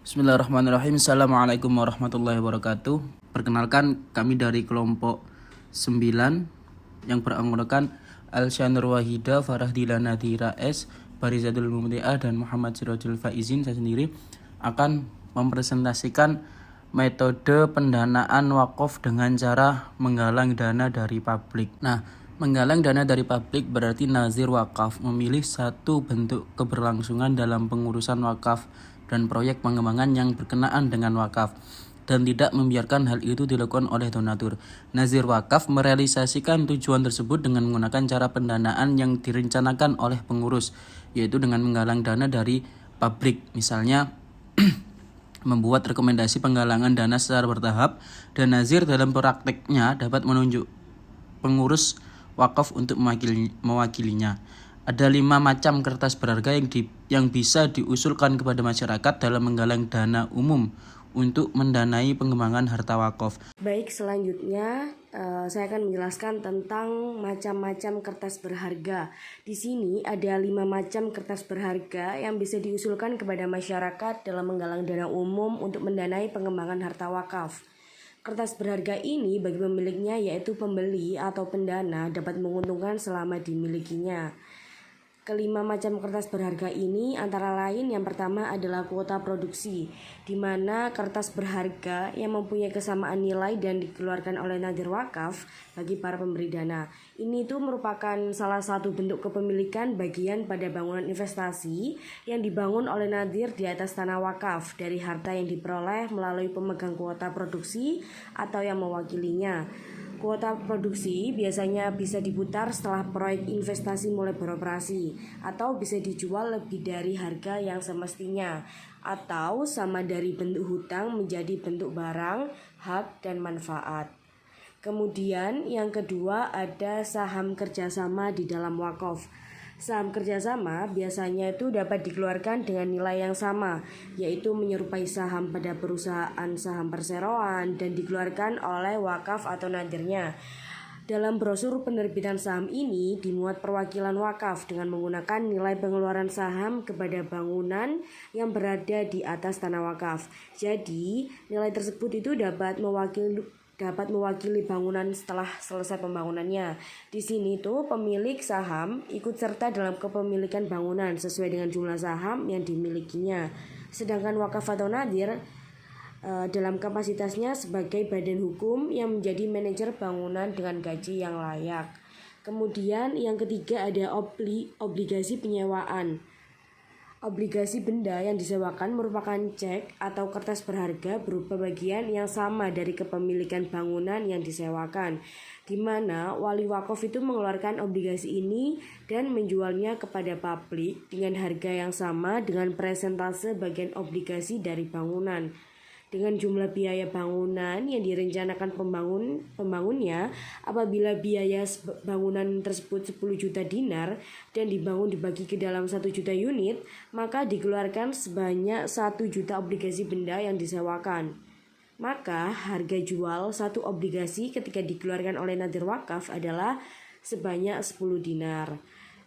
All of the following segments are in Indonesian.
Bismillahirrahmanirrahim. Assalamualaikum warahmatullahi wabarakatuh. Perkenalkan, kami dari kelompok 9 yang beranggotakan Alsyanur Wahida, Farah Dilana Nadira S, Barizatul Mumti'ah, dan Muhammad Sirajul Faizin. Saya sendiri akan mempresentasikan metode pendanaan wakaf dengan cara menggalang dana dari publik. Menggalang dana dari publik berarti nazir wakaf memilih satu bentuk keberlangsungan dalam pengurusan wakaf dan proyek pengembangan yang berkenaan dengan wakaf, dan tidak membiarkan hal itu dilakukan oleh donatur. Nazir wakaf merealisasikan tujuan tersebut dengan menggunakan cara pendanaan yang direncanakan oleh pengurus, yaitu dengan menggalang dana dari publik. Misalnya membuat rekomendasi penggalangan dana secara bertahap, dan nazir dalam prakteknya dapat menunjuk pengurus wakaf untuk mewakilinya. Ada 5 macam kertas berharga yang bisa diusulkan kepada masyarakat dalam menggalang dana umum untuk mendanai pengembangan harta wakaf. Baik, selanjutnya saya akan menjelaskan tentang macam-macam kertas berharga. Di sini ada 5 macam kertas berharga yang bisa diusulkan kepada masyarakat dalam menggalang dana umum untuk mendanai pengembangan harta wakaf. Kertas berharga ini bagi pemiliknya, yaitu pembeli atau pendana, dapat menguntungkan selama dimilikinya. Kelima macam kertas berharga ini antara lain yang pertama adalah kuota produksi, di mana kertas berharga yang mempunyai kesamaan nilai dan dikeluarkan oleh nadir wakaf bagi para pemberi dana. Ini tuh merupakan salah satu bentuk kepemilikan bagian pada bangunan investasi yang dibangun oleh nadir di atas tanah wakaf dari harta yang diperoleh melalui pemegang kuota produksi atau yang mewakilinya. Kuota produksi biasanya bisa diputar setelah proyek investasi mulai beroperasi, atau bisa dijual lebih dari harga yang semestinya, atau sama dari bentuk hutang menjadi bentuk barang, hak, dan manfaat. Kemudian yang kedua ada saham kerjasama di dalam wakaf. Saham kerjasama biasanya itu dapat dikeluarkan dengan nilai yang sama, yaitu menyerupai saham pada perusahaan saham perseroan dan dikeluarkan oleh wakaf atau nadirnya. Dalam brosur penerbitan saham ini dimuat perwakilan wakaf dengan menggunakan nilai pengeluaran saham kepada bangunan yang berada di atas tanah wakaf. Jadi nilai tersebut itu dapat mewakili bangunan setelah selesai pembangunannya. Di sini tuh pemilik saham ikut serta dalam kepemilikan bangunan sesuai dengan jumlah saham yang dimilikinya. Sedangkan wakaf atau nadir dalam kapasitasnya sebagai badan hukum yang menjadi manajer bangunan dengan gaji yang layak. Kemudian yang ketiga ada obligasi penyewaan. Obligasi benda yang disewakan merupakan cek atau kertas berharga berupa bagian yang sama dari kepemilikan bangunan yang disewakan, di mana wali wakaf itu mengeluarkan obligasi ini dan menjualnya kepada publik dengan harga yang sama dengan persentase bagian obligasi dari bangunan. Dengan jumlah biaya bangunan yang direncanakan pembangunnya, apabila biaya bangunan tersebut 10 juta dinar dan dibangun dibagi ke dalam 1 juta unit, maka dikeluarkan sebanyak 1 juta obligasi benda yang disewakan. Maka harga jual satu obligasi ketika dikeluarkan oleh nadir wakaf adalah sebanyak 10 dinar.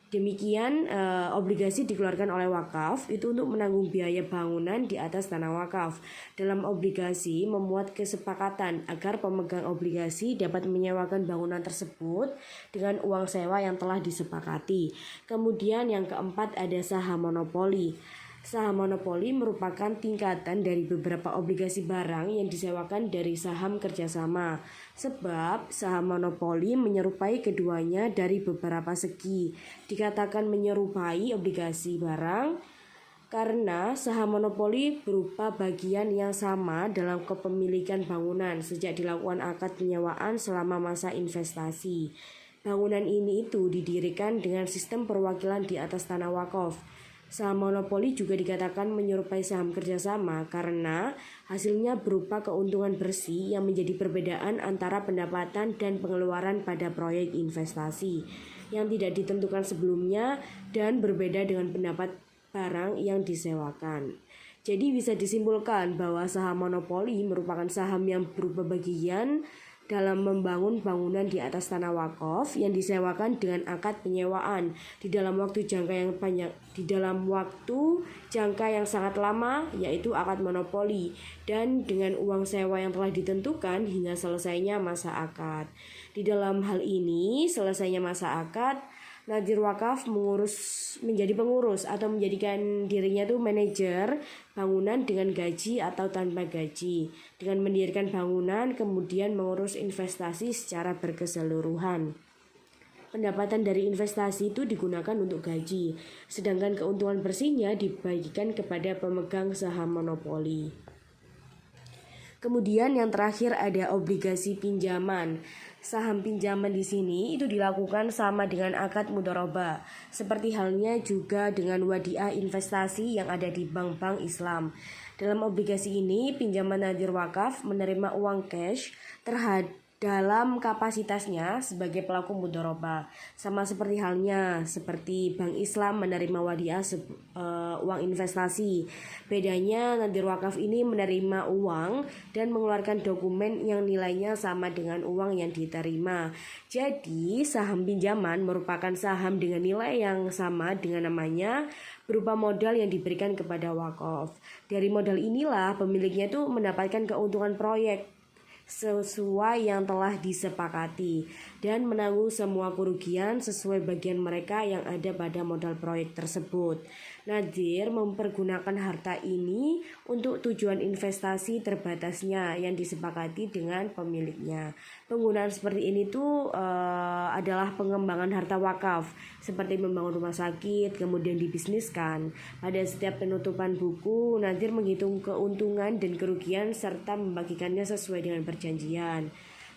Demikian obligasi dikeluarkan oleh wakaf itu untuk menanggung biaya bangunan di atas tanah wakaf. Dalam obligasi memuat kesepakatan agar pemegang obligasi dapat menyewakan bangunan tersebut dengan uang sewa yang telah disepakati. Kemudian yang keempat ada saham monopoli. Saham monopoli merupakan tingkatan dari beberapa obligasi barang yang disewakan dari saham kerjasama. Sebab saham monopoli menyerupai keduanya dari beberapa segi. Dikatakan menyerupai obligasi barang karena saham monopoli berupa bagian yang sama dalam kepemilikan bangunan sejak dilakukan akad penyewaan selama masa investasi. Bangunan ini itu didirikan dengan sistem perwakilan di atas tanah wakaf. Saham monopoli juga dikatakan menyerupai saham kerjasama karena hasilnya berupa keuntungan bersih yang menjadi perbedaan antara pendapatan dan pengeluaran pada proyek investasi yang tidak ditentukan sebelumnya dan berbeda dengan pendapat barang yang disewakan. Jadi bisa disimpulkan bahwa saham monopoli merupakan saham yang berupa bagian dalam membangun bangunan di atas tanah wakaf yang disewakan dengan akad penyewaan di dalam waktu jangka yang sangat lama, yaitu akad monopoli, dan dengan uang sewa yang telah ditentukan hingga selesainya masa akad. Di dalam hal ini, selesainya masa akad, Nadir Wakaf menjadi pengurus atau menjadikan dirinya tuh manajer bangunan dengan gaji atau tanpa gaji, dengan mendirikan bangunan kemudian mengurus investasi secara berkeseluruhan. Pendapatan dari investasi itu digunakan untuk gaji, sedangkan keuntungan bersihnya dibagikan kepada pemegang saham monopoli. Kemudian yang terakhir ada obligasi pinjaman. Saham pinjaman di sini itu dilakukan sama dengan akad mudharabah, seperti halnya juga dengan wadiah investasi yang ada di bank-bank Islam. Dalam obligasi ini, pinjaman Nadir Wakaf menerima uang cash dalam kapasitasnya sebagai pelaku mudharabah, sama seperti halnya seperti Bank Islam menerima wadiah uang investasi. Bedanya Nadir Wakaf ini menerima uang dan mengeluarkan dokumen yang nilainya sama dengan uang yang diterima. Jadi saham pinjaman merupakan saham dengan nilai yang sama dengan namanya, berupa modal yang diberikan kepada wakaf. Dari modal inilah pemiliknya itu mendapatkan keuntungan proyek sesuai yang telah disepakati dan menanggung semua kerugian sesuai bagian mereka yang ada pada modal proyek tersebut. Nadir mempergunakan harta ini untuk tujuan investasi terbatasnya yang disepakati dengan pemiliknya. Penggunaan seperti ini tuh adalah pengembangan harta wakaf, seperti membangun rumah sakit kemudian dibisniskan. Pada setiap penutupan buku, Nadir menghitung keuntungan dan kerugian serta membagikannya sesuai dengan perjanjian.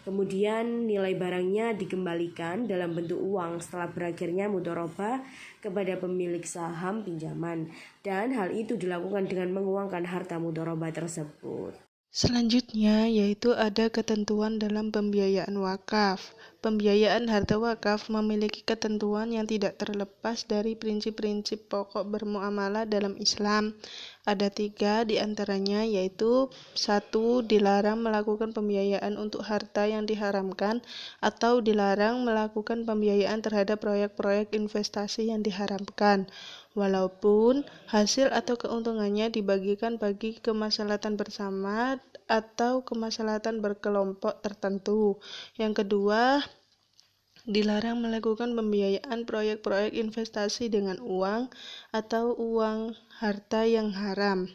Kemudian nilai barangnya dikembalikan dalam bentuk uang setelah berakhirnya mudharabah kepada pemilik saham pinjaman, dan hal itu dilakukan dengan menguangkan harta mudharabah tersebut. Selanjutnya yaitu ada ketentuan dalam pembiayaan wakaf. Pembiayaan harta wakaf memiliki ketentuan yang tidak terlepas dari prinsip-prinsip pokok bermuamalah dalam Islam. Ada 3 diantaranya, yaitu 1. Dilarang melakukan pembiayaan untuk harta yang diharamkan atau dilarang melakukan pembiayaan terhadap proyek-proyek investasi yang diharamkan, walaupun hasil atau keuntungannya dibagikan bagi kemaslahatan bersama atau kemaslahatan berkelompok tertentu. Yang kedua, dilarang melakukan pembiayaan proyek-proyek investasi dengan uang atau uang harta yang haram,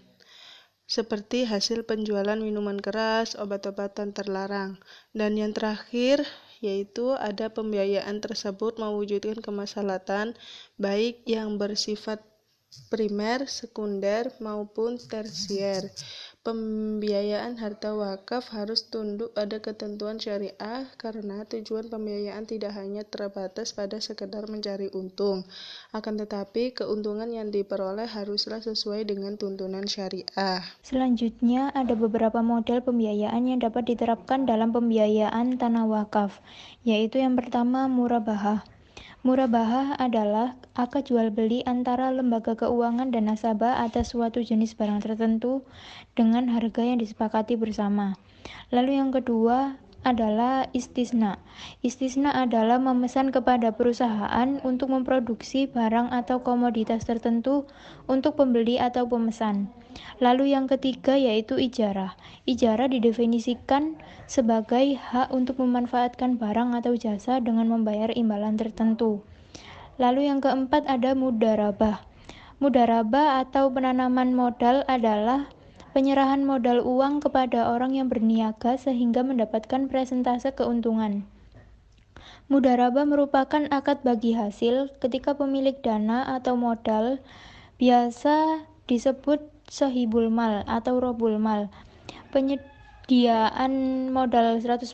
seperti hasil penjualan minuman keras, obat-obatan terlarang. Dan yang terakhir, yaitu ada pembiayaan tersebut mewujudkan kemaslahatan baik yang bersifat primer, sekunder, maupun tersier. Pembiayaan harta wakaf harus tunduk pada ketentuan syariah karena tujuan pembiayaan tidak hanya terbatas pada sekedar mencari untung, akan tetapi keuntungan yang diperoleh haruslah sesuai dengan tuntunan syariah. Selanjutnya ada beberapa model pembiayaan yang dapat diterapkan dalam pembiayaan tanah wakaf, yaitu yang pertama murabahah. Murabahah adalah akad jual beli antara lembaga keuangan dan nasabah atas suatu jenis barang tertentu dengan harga yang disepakati bersama. Lalu yang kedua adalah istisna. Istisna adalah memesan kepada perusahaan untuk memproduksi barang atau komoditas tertentu untuk pembeli atau pemesan. Lalu yang ketiga yaitu ijarah. Ijarah didefinisikan sebagai hak untuk memanfaatkan barang atau jasa dengan membayar imbalan tertentu. Lalu yang keempat ada mudharabah. Mudharabah atau penanaman modal adalah penyerahan modal uang kepada orang yang berniaga sehingga mendapatkan persentase keuntungan. Mudharabah merupakan akad bagi hasil ketika pemilik dana atau modal, biasa disebut sahibul mal atau robul mal, penyediaan modal 100%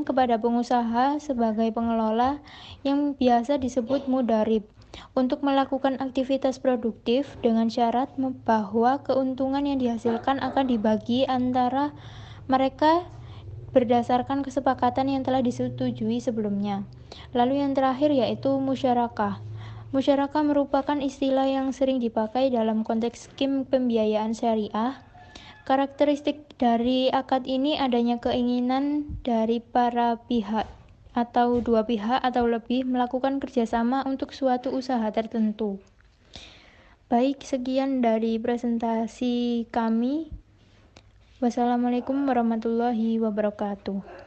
kepada pengusaha sebagai pengelola yang biasa disebut mudharib, untuk melakukan aktivitas produktif dengan syarat bahwa keuntungan yang dihasilkan akan dibagi antara mereka berdasarkan kesepakatan yang telah disetujui sebelumnya. Lalu yang terakhir yaitu musyarakah. Musyarakah merupakan istilah yang sering dipakai dalam konteks skim pembiayaan syariah Karakteristik dari akad ini adanya keinginan dari para pihak atau dua pihak atau lebih melakukan kerjasama untuk suatu usaha tertentu. Baik, sekian dari presentasi kami. Wassalamualaikum warahmatullahi wabarakatuh.